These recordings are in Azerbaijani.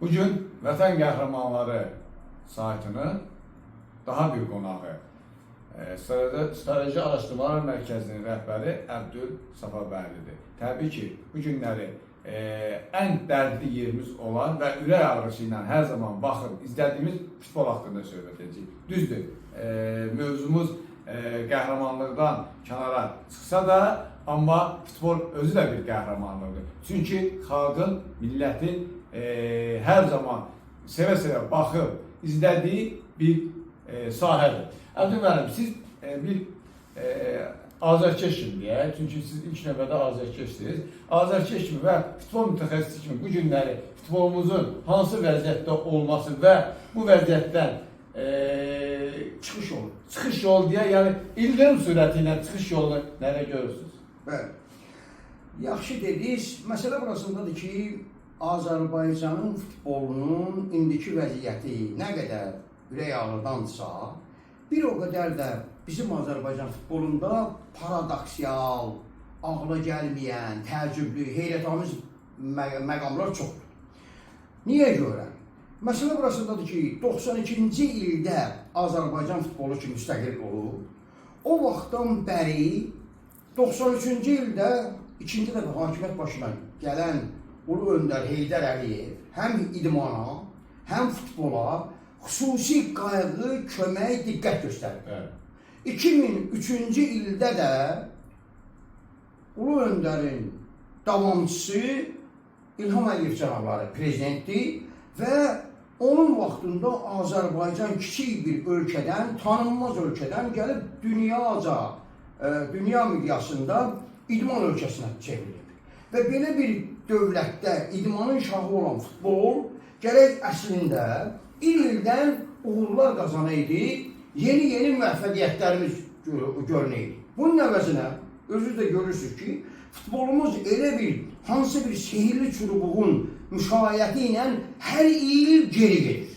Bugün Vətən Qəhrəmanları saytının daha bir qonağı Strateji Araşdırmalar Mərkəzinin rəhbəri Əbdül Səfəbərlidir. Təbii ki, bu günləri ən dərdli yerimiz olan və ürək ağrısı ilə hər zaman baxıb izlədiyimiz futbol haqqında söhbət edəcəyik. Düzdür, mövzumuz qəhrəmanlıqdan kənara çıxsa da, amma futbol özü də bir qəhrəmanlıqdır. Çünki xalqın, millətin hər zaman sevə-sevə baxıb izlədiyi bir sahədir. Əbdül müəllim, siz bir azərkeş kimi deyək, çünki siz ilk növbədə azərkeşsiniz. Azərkeş kimi və futbol mütəxəssisi kimi bu günləri futbolumuzun hansı vəziyyətdə olması və bu vəziyyətdən çıxış yolu deyə, yəni ildırım sürəti ilə çıxış yolunu nələ görürsünüz? Bəli. Yaxşı dediniz. Məsələ burasındadır ki, Azərbaycanın futbolunun indiki vəziyyəti nə qədər ürək ağrıdansa, bir o qədər də bizim Azərbaycan futbolunda paradoksiyal, ağla gəlməyən, təəccüblü, heyrətamiz məqamlar çoxdur. Niyə görə? Məsələ burasındadır ki, 92-ci ildə Azərbaycan futbolu ki müstəqil olub, o vaxtdan bəri 93-cü ildə ikinci dəfə hakimiyyət başına gələn Ulu Öndər Heydər Əliyev həm idmana, həm futbola xüsusi qayğı, kömək, diqqət göstərir. 2003-cü ildə də Ulu Öndərin davamçısı İlham Əliyev cənabları prezidentdir və onun vaxtında Azərbaycan kiçik bir ölkədən, tanınmaz ölkədən gəlib dünya miqyasında idman ölkəsinə çevrilib. Və belə bir dövlətdə idmanın şahı olan futbol gərək əslində il-ildən uğurlar qazanaydı, yeni müvəffəqiyyətlərimiz görünəydi. Bunun əvəzinə özünüz də görürsünüz ki, futbolumuz elə bir hansı bir sehirli çubuğun müşayiəti ilə hər il geri gedir.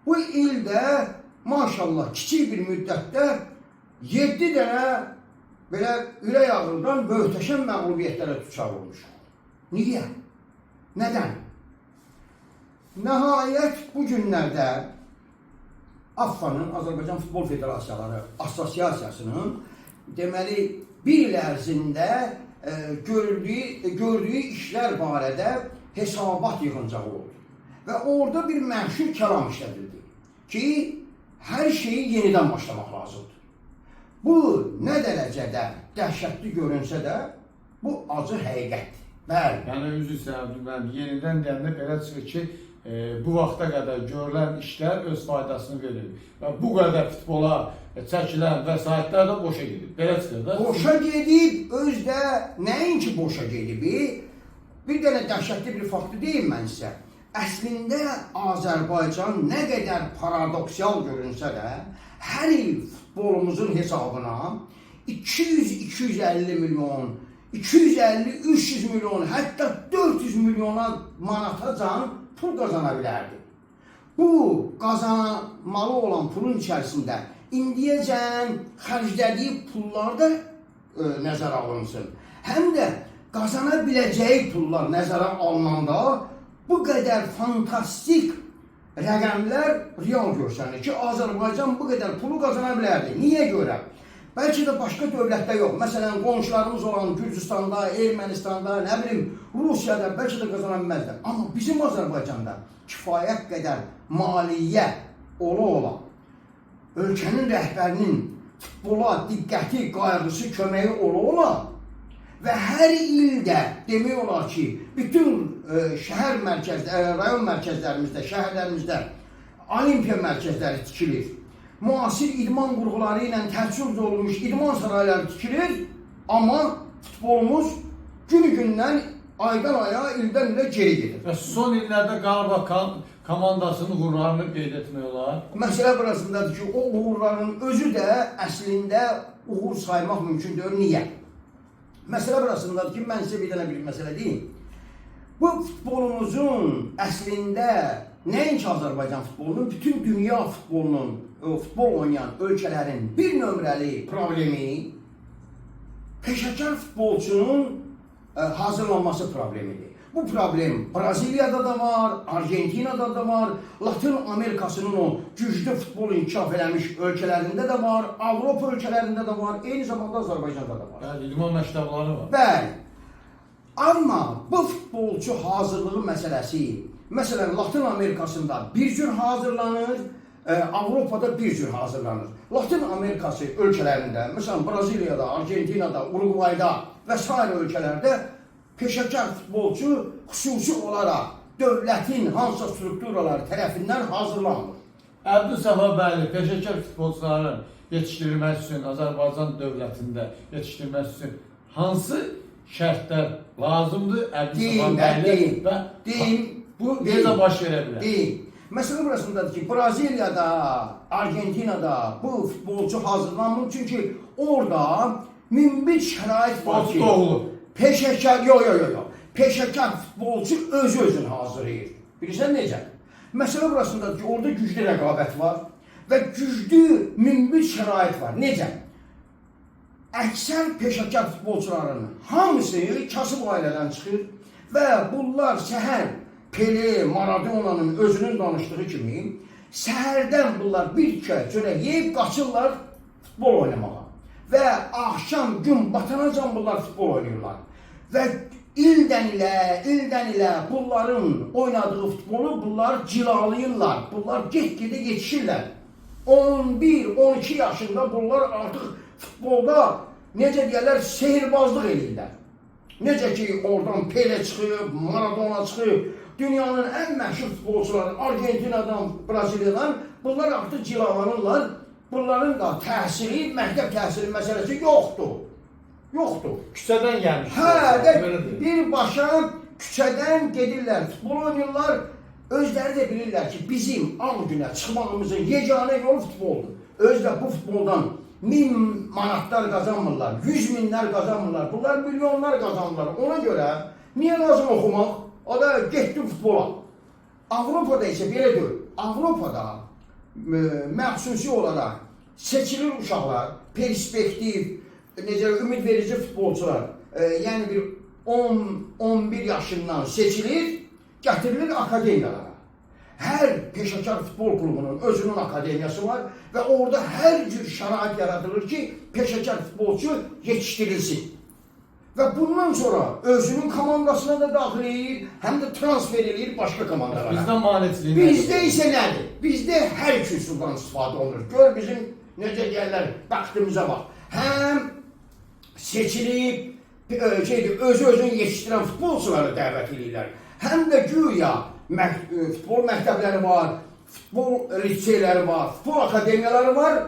Bu ildə maşallah kiçik bir müddətdə 7 dənə belə ürək ağrıdan möhtəşəm məğlubiyyətlərə düçar olmuşuq. Niyə? Nədən? Nəhayət bu günlərdə AFFA-nın, Azərbaycan Futbol Federasiyaları Assosiasiyasının deməli bir il ərzində gördüyü işlər barədə hesabat yığıncağı oldu. Və orada bir məşhur kəlam işlədildi ki, hər şeyi yenidən başlamaq lazımdır. Bu nə dərəcədə dəhşətli görünsə də, bu acı həqiqətdir. Bəli. Yəni, üzü səbəbdir, yenidən deyəndə belə çıxır ki, bu vaxta qədər görülən işlər öz faydasını verir. Və bu qədər futbola çəkilən vəsaitlər də boşa gedib. Belə çıxır da. Boşa gedib, özdə nəinki boşa gedib, bir dənə dəhşətli bir faktı deyim mən sizə. Əslində Azərbaycan nə qədər paradoksiyal görünsə də, hər il futbolumuzun hesabına 200-250 milyon, 250-300 milyon, hətta 400 milyona manatacan pul qazana bilərdi. Bu qazanmalı olan pulun içərisində indiyəcən xərclədiyi pullar da nəzərə alınsın. Həm də qazana biləcəyi pullar nəzərə alınanda bu qədər fantastik rəqəmlər real görsənir ki, Azərbaycan bu qədər pulu qazana bilərdi. Niyə görə? Bəlkə də başqa dövlətdə yox. Məsələn, qonşularımız olan Gürcüstanda, Ermənistanda, nə bilim, Rusiyada bəlkə də qazana bilməzlər. Amma bizim Azərbaycanda kifayət qədər maliyyə ola-ola, ölkənin rəhbərinin futbola diqqəti, qayğısı, köməyi ola-ola və hər ildə demək olar ki, bütün şəhər mərkəzləri, rayon mərkəzlərimizdə, şəhərlərimizdə olimpiya mərkəzləri tikilir. Müasir idman qurğuları ilə təchiz olunmuş idman sarayları tikilir, amma futbolumuz günü-gündən, aydan-aya, ildən-ilə geri gedir. Və son illərdə Qarabağ komandasının uğurlarını qeyd etmək olar. Məsələ burasındadır ki, o uğurların özü də əslində uğur saymaq mümkün deyil. Niyə? Məsələ burasındadır ki, mən sizə bir dənə bir məsələ deyim. Bu futbolumuzun əslində nəinki Azərbaycan futbolunun, bütün dünya futbolunun, futbol oynayan ölkələrin bir nömrəli problemi peşəkar futbolçunun hazırlanması problemidir. Bu problem Braziliyada da var, Argentinada da var, Latin Amerikasının o güclü futbol inkişaf eləmiş ölkələrində də var, Avropa ölkələrində də var, eyni zamanda Azərbaycanda da var. Bəli, idman məktəbləri var. Bəli. Amma bu futbolçu hazırlığı məsələsi, məsələn, Latin Amerikasında bir cür hazırlanır, Avropada bir cür hazırlanır. Latin Amerikası ölkələrində, məsələn, Braziliyada, Argentinada, Uruguayda və s. ölkələrdə peşəkar futbolçu xüsusi olaraq dövlətin hansısa strukturaları tərəfindən hazırlanır. Əbdül Səfərbəyli peşəkar futbolçuların yetişdirilməsi üçün Azərbaycan dövlətində yetişdirilməsi üçün hansı şərtlər lazımdır? Əbdül Səfərbəyli və bu necə baş verə bilər? Deyim. Məsələ burasındadır ki, Braziliyada, Argentinada bu futbolçu hazırlanmır. Çünki orada minbir şərait var ki, peşəkar, peşəkar futbolçu özünü hazırlayır. Bilirsən necə? Məsələ burasındadır ki, orada güclü rəqabət var və güclü minbir şərait var. Necə? Əksər peşəkar futbolçuların hamısı kasıb ailədən çıxır və bunlar səhər Pele, Maradona'nın özünün danışdığı kimi səhərdən bunlar bir çörək yeyib qaçırlar futbol oynamağa və axşam gün batanacan bunlar futbol oynayırlar və ildən ilə bunların oynadığı futbolu bunlar cilalayırlar, bunlar get-gedə yetişirlər. 11-12 yaşında bunlar artıq futbolda necə deyərlər, sehirbazlıq edirlər. Necə ki, oradan Pele çıxıb, Maradona çıxıb, dünyanın ən məşhur futbolçuları Argentinadan, Braziliyadan bunlar artıq cilalanırlar. Bunların da təhsili, məktəb təhsili məsələsi yoxdur. Yoxdur. Küçədən gəlmiş. Hə, birbaşa küçədən gedirlər, futbol oynayırlar. Özləri də bilirlər ki, bizim al günə çıxmağımızın yeganə yolu futboldur. Özü də bu futboldan 1000 manatlar qazanmırlar, 100 minlər qazanmırlar. Bunlar milyonlar qazanırlar. Ona görə niyə lazım oxumaq? O da getdi futbola. Avropada isə belə deyil. Avropada məxsusi olaraq seçilir uşaqlar, perspektiv, necə ümid verici futbolçular, yəni bir 10-11 yaşından seçilir, gətirilir akademiyalara. Hər peşəkar futbol klubunun özünün akademiyası var və orada hər cür şərait yaradılır ki, peşəkar futbolçu yetişdirilsin. Və bundan sonra özünün komandasına da daxil edir, həm də transfer edir başqa komandalara. Bizdə maneçiliyi Bizdə isə nədir? Bizdə hər iki üsuldan istifadə olunur. Gör bizim necə deyərlər, bəxtimizə bax. Həm seçilib, özünü yetişdirən futbolçuları dəvət edirlər. Həm də güya futbol məktəbləri var, futbol liseyləri var, futbol akademiyaları var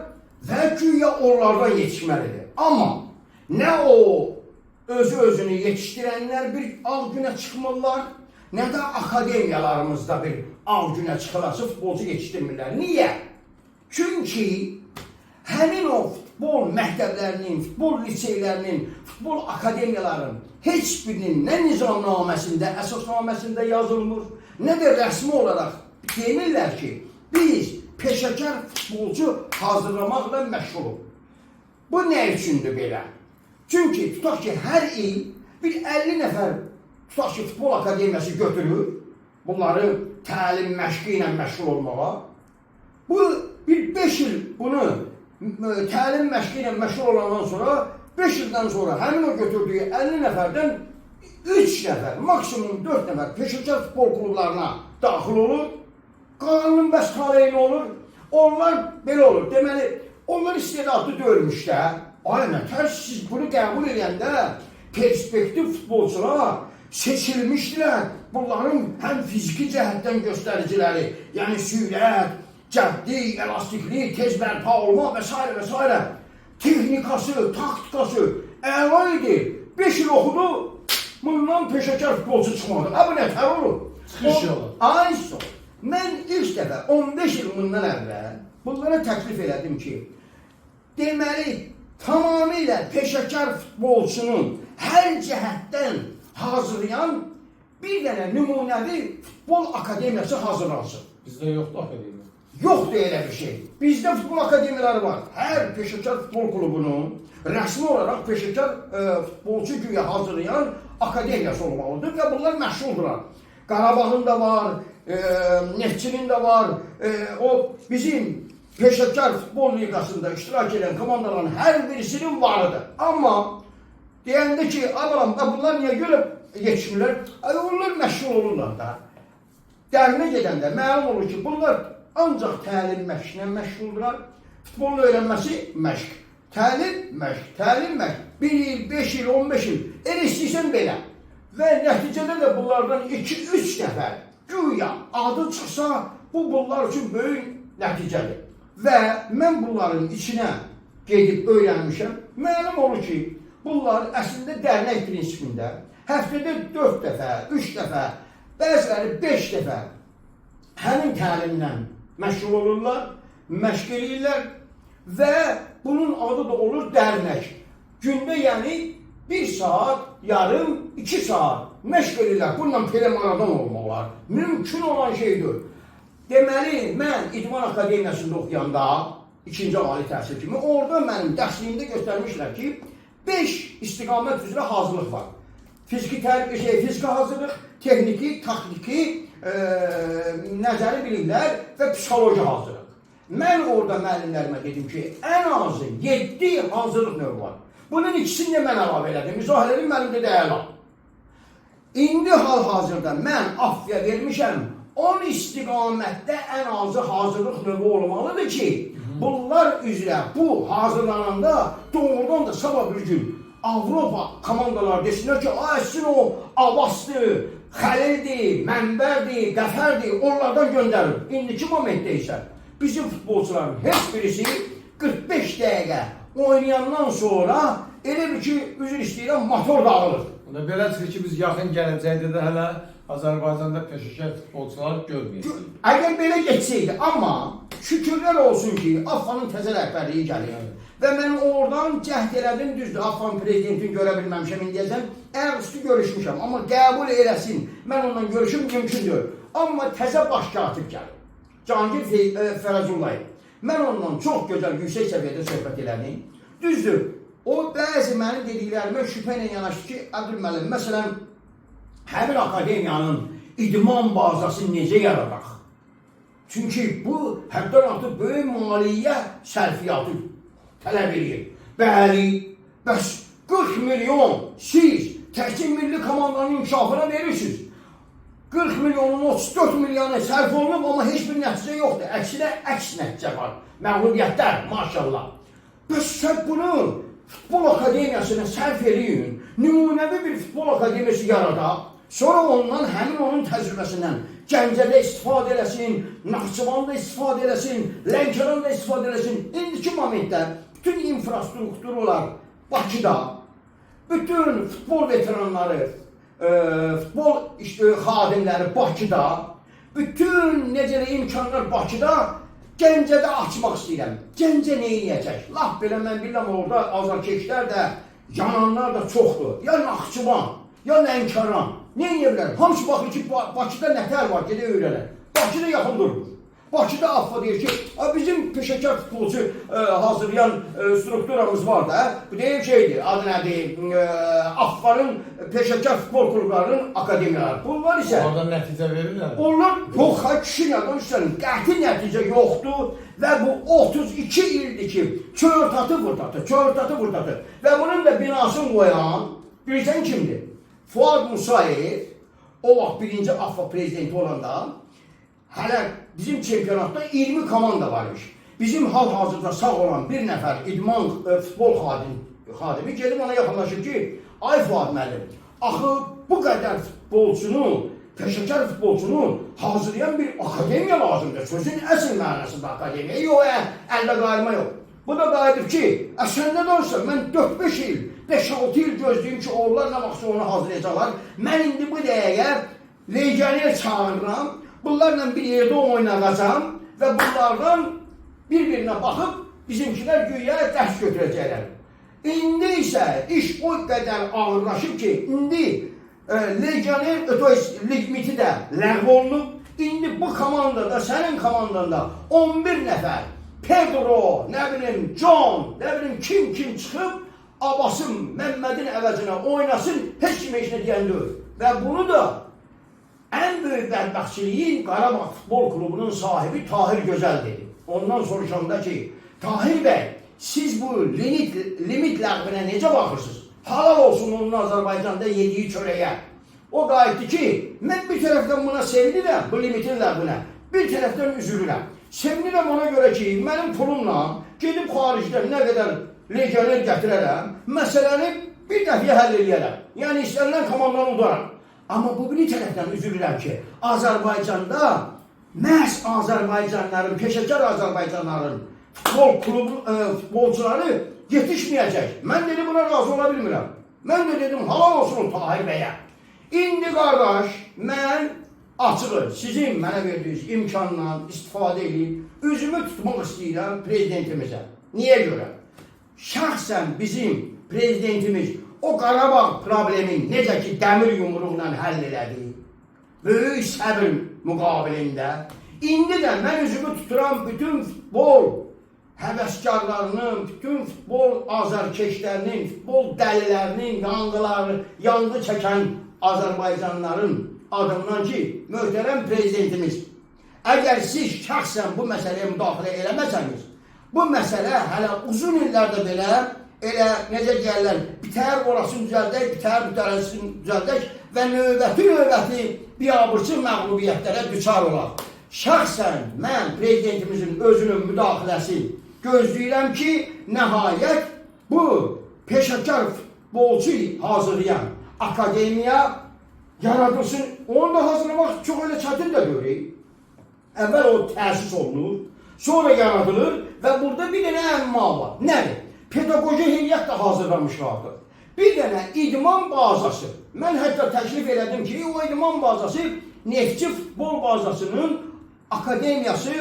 və güya onlardan yetişməlidir. Amma nə o özünü yetişdirənlər bir al günə çıxmırlar, nə də akademiyalarımızda bir al günə çıxılası futbolcu yetişdirmirlər. Niyə? Çünki həmin o futbol məktəblərinin, futbol liseylərinin, futbol akademiyalarının heç birinin nə nizamnaməsində, əsasnaməsində yazılmır, nə də rəsmi olaraq demirlər ki, biz peşəkar futbolcu hazırlamaqla məşğuluq. Bu nə üçündür belə? Çünki tutaq ki, hər il bir 50 nəfər tutaq ki, futbol akademiyası götürür, bunları təlim məşqi ilə məşğul olmağa. Bu bir 5 il bunu təlim məşqi ilə məşğul olandan sonra, 5 ildən sonra həmin o götürdüyü 50 nəfərdən 3 nəfər, maksimum 4 nəfər peşəkar futbol klublarına daxil olur, qalanın bəs taleyi olur, onlar belə olur. Deməli, onlar istedadlı döyülmüş də. Aynen, siz bunu qəbul edəndə perspektiv futbolçular seçilmişdilər. Bunların həm fiziki cəhətdən göstəriciləri, yəni sürət, cəbdi, elastikli, tez bərpa olma və s. və s. Texnikası, taktikası əla idi. 5 il oxudu, bundan peşəkar futbolçu çıxmadı. Bu nətər olur? Çıxış yolu. Ay son. Mən ilk dəfə 15 il bundan əvvəl bunlara təklif elədim ki, deməli, tamamilə peşəkar futbolçunun hər cəhətdən hazırlayan bir dənə nümunəvi futbol akademiyası hazırlansın. Bizdə yoxdur akademiya. Yoxdur elə bir şey. Bizdə futbol akademiyaları var. Hər peşəkar futbol klubunun rəsmi olaraq peşəkar futbolçu güya hazırlayan akademiyası olmalıdır və bunlar məşğuldurlar. Qarabağın da var, Neftçinin de var, o bizim peşəkar futbol liqasında iştirak edən komandaların hər birisinin varıdır. Amma deyəndə ki, abalam, bunlar niyə görə yetişmirlər? Onlar məşğul olurlar da. Dərinə gedəndə məlum olur ki, bunlar ancaq təlim məşqlə məşğuldurlar. Futbolun öyrənməsi məşq. Təlim məşq, təlim məşq. 1 il, 5 il, 15 il. Elə istəyirsən belə. Və nəticədə də bunlardan 2-3 nəfər güya adı çıxsa, bu bunlar üçün böyük nəticədir. Və mən bunların içinə gedib öyrənmişəm. Məlum olur ki, bunlar əslində dərnək prinsipində həftədə 4 dəfə, 3 dəfə, bəziləri 5 dəfə həmin təlimlə məşğul olurlar, məşq edirlər və bunun adı da olur dərnək. Gündə yəni 1 saat, yarım, 2 saat məşq edirlər. Bununla premaradan olmaq olar. Mümkün olan şeydir. Deməli, mən İdman Akademiyasında oxuyanda, 2-ci ali təhsil kimi, orada mənim dərsliğimdə göstərmişlər ki, 5 istiqamət üzrə hazırlıq var. Fiziki hazırlıq, texniki, taktiki, nəzəri bilimlər və psixoloji hazırlıq. Mən orada müəllimlərimə dedim ki, ən azı 7 hazırlıq növü var. Bunun ikisini də mən əlavə elədim. İzah elədim, mənimdə də əla. İndi hal-hazırda mən afya vermişəm, 10 istiqamətdə ən azı hazırlıq növü olmalıdır ki, bunlar üzrə bu hazırlananda doğrudan da sabah bir gün Avropa komandalar desinlər ki, sizin o Abbasdır, Xəlildir, Mənbərdir, Qəfərdir, onlardan göndərir. İndiki momentdə isə bizim futbolçuların heç birisi 45 dəqiqə oynayandan sonra elə bir ki, üzr istəyirəm, motor dağılır. Belə çıxır ki, biz yaxın gələcəkdə də hələ Azərbaycanda peşəkar futbolçular görməyəcəyik. Əgər belə geçsəydi, amma şükürlər olsun ki, AFFA'nın təzə rəhbərliyi gəlir. Və mən oradan cəhd elədim, düzdür, AFFA'nın prezidentini görə bilməmişəm, indiyəcəm, əyəqüstü görüşmüşəm, amma qəbul eləsin, mən ondan görüşüm mümkündür. Amma təzə baş katib gəlir, Cahangir Fərəzullayev. Mən ondan çox gözəl, yüksək səviyyədə söhbət elədim. Düzdür, o bəzi mənim dediklərimə şübhə ilə yanaşdı ki, Əbdülməlim, məsələn, həmin akademiyanın idman bazası necə yaradaq? Çünki bu, həddən artıq böyük maliyyə sərfiyyatı tələb edir. Bəli, bəs 40 milyon siz təkcə milli komandanın inkişafına verirsiniz. 40 milyonun 34 milyonu sərf olunub, amma heç bir nəticə yoxdur. Əksinə, əks nəticə var. Məğlubiyyətlər, maşallah. Bəs sən bunu futbol akademiyasına sərf eləyin, nümunəvi bir futbol akademiyası yaradaq, sonra ondan, həmin onun təcrübəsindən Gəncədə istifadə eləsin, Naxçıvanda istifadə eləsin, Lənkəranda istifadə eləsin. İndiki momentdə bütün infrastrukturlar Bakıda, bütün futbol veteranları, futbol xadimləri Bakıda, bütün necə imkanlar Bakıda, Gəncədə açmaq istəyirəm. Gəncə nə eləyəcək? Laf belə mən bilirəm, orada azarkeşlər də, yananlar da çoxdur. Ya Naxçıvan, ya Lənkəran. Nə eləyə bilər? Hamısı baxır ki, Bakıda nətər var, gedə öyrənər. Bakıda yaxın durur. Bakıda AFFA deyir ki, bizim peşəkar futbolçu hazırlayan strukturamız var da, bu deyim şeydir, adı nədir, AFFA'nın peşəkar futbol klublarının akademiyaları. Bunlar isə... Oradan nəticə verirlər. Onlar, yox, kişi nədən üstənin, qəti nəticə yoxdur və bu 32 ildir ki, çörtatı vurtatı. Və bunun da binasını qoyan, bilirsən kimdir? Fuad Musayev, o vaxt birinci AFFA prezidenti olanda, hələ bizim çempionatda 20 komanda varmış. Bizim hal-hazırda sağ olan bir nəfər idman futbol xadimi gelib ona yaxınlaşır ki, ay Fuad müəllim, axı bu qədər futbolçunu, peşəkar futbolçunu hazırlayan bir akademiya lazımdır. Sözün əsl mənasında akademiya, yox, əldə qayırma yox. Bu da qayıdır ki, sən nə danışsan, mən 4-5 il, 5-6 il gözləyim ki, onlar nə vaxtsa onu hazırlayacaqlar. Mən indi bu dəqiqə legioner çağırıram, bunlarla bir yerdə oynayacağam və bunlardan bir-birinə baxıb bizimkilər güya dərs götürəcəklər. İndi isə iş o qədər ağırlaşıb ki, indi legioner limiti də ləğv olunub. İndi bu komandada, sənin komandanda 11 nəfər, Pedro, nə bilim, John, nə bilim kim çıxıb Abbasın, Məmmədin əvəzinə oynasın, heç kim heç nə deyən deyil. Və bunu da ən böyük bədbəxtçiliyin Qarabağ Futbol Klubunun sahibi Tahir Gözəl dedi. Ondan soruşanda ki, Tahir bəy, siz bu limit ləğvinə necə baxırsınız? Halal olsun onun Azərbaycanda yediyi çörəyə. O qayıtdı ki, mən bir tərəfdən buna sevinirəm, bu limitin ləğvinə, bir tərəfdən üzülürəm. Sevinirəm ona görə ki, mənim pulumla gedib xaricdən nə qədər legioner gətirərəm, məsələni bir dəfəyə həll edərəm. Yəni istənilən komandanı udaram. Amma bu bir tərəfdən üzülürəm ki, Azərbaycanda məhz Azərbaycanların, peşəkar Azərbaycanların futbolçuları yetişməyəcək. Mən dedim buna razı ola bilmirəm. Mən də dedim halal olsun Tahir bəyə. İndi qardaş, mən açığı sizin mənə verdiyiniz imkanla istifadə edib, üzümü tutmaq istəyirəm prezidentimizə. Niyə görə? Şəxsən bizim prezidentimiz o Qarabağ problemini necə ki dəmir yumruqla həll elədi, böyük səbir müqabilində, indi də mən üzümü tuturam bütün futbol həvəskarlarının, bütün futbol azərkeşlərinin, futbol dəlilərinin, yanğı çəkən Azərbaycanlıların adından ki, möhtərəm prezidentimiz, əgər siz şəxsən bu məsələyə müdaxilə eləməsəniz, bu məsələ hələ uzun illərdə belə, elə necə deyərlər, bitər orasını düzəldək, bitər bütərəsini düzəldək və növbəti biabırçı məğlubiyyətlərə düçar olaq. Şəxsən mən prezidentimizin özünün müdaxiləsi gözləyirəm ki, nəhayət bu peşəkar futbolçu hazırlayan akademiya yaradılsın. Onu da hazırlamaq çox elə çətin də görək. Əvvəl o təsis olunur, sonra yaradılır və burada bir dənə əmma var. Nədir? Pedagoji heyət də hazırlamışlardır. Bir dənə idman bazası. Mən hətta təklif elədim ki, o idman bazası Neftçi futbol bazasının akademiyası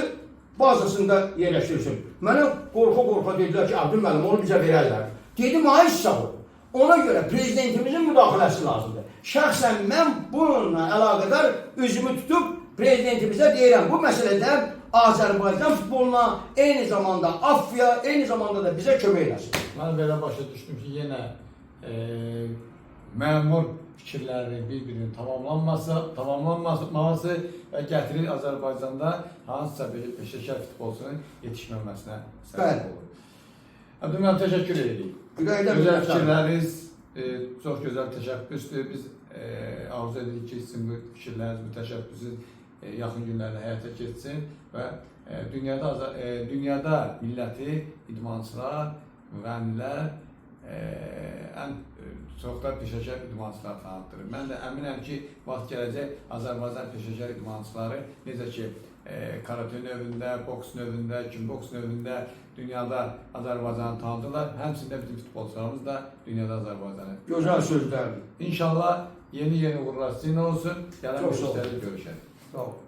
bazasında yerləşdirsin. Mənə qorxa dedilər ki, Abdül müəllim onu bizə verərlər. Dedim, ay sağ ol. Ona görə prezidentimizin müdaxiləsi lazımdır. Şəxsən mən bununla əlaqədar üzümü tutub prezidentimizə deyirəm. Bu məsələdə Azərbaycan futboluna eyni zamanda Afya, eyni zamanda da bizə kömək eləsin. Mən belə başa düşdüm ki, yenə məmur fikirlərinin bir-birinin tamamlanması və gətirir Azərbaycanda hansısa bir peşəkar futbolçunun yetişməməsinə səbəb olur. Abdülməm, təşəkkür edirik. Gözəl fikirləriniz, çox gözəl təşəbbüsdür. Biz arzu edirik ki, sizin bu fikirləriniz, bu təşəbbüsünüz yaxın günlərdə həyata keçsin və dünyada milləti, idmançılar, müğənnilər, ən çox da peşəkar idmançılar tanıtdırır. Mən də əminəm ki, vaxt gələcək Azərbaycan peşəkar idmançıları necə ki, karate növündə, boks növündə, kimboks növündə dünyada Azərbaycanı tanıdırlar. Həmçində bizim futbolçularımız da dünyada Azərbaycanı. Gözəl sözlərdir. İnşallah yeni uğurlar sizin olsun. Gələn görüşlərdə görüşərik. Sağ olun.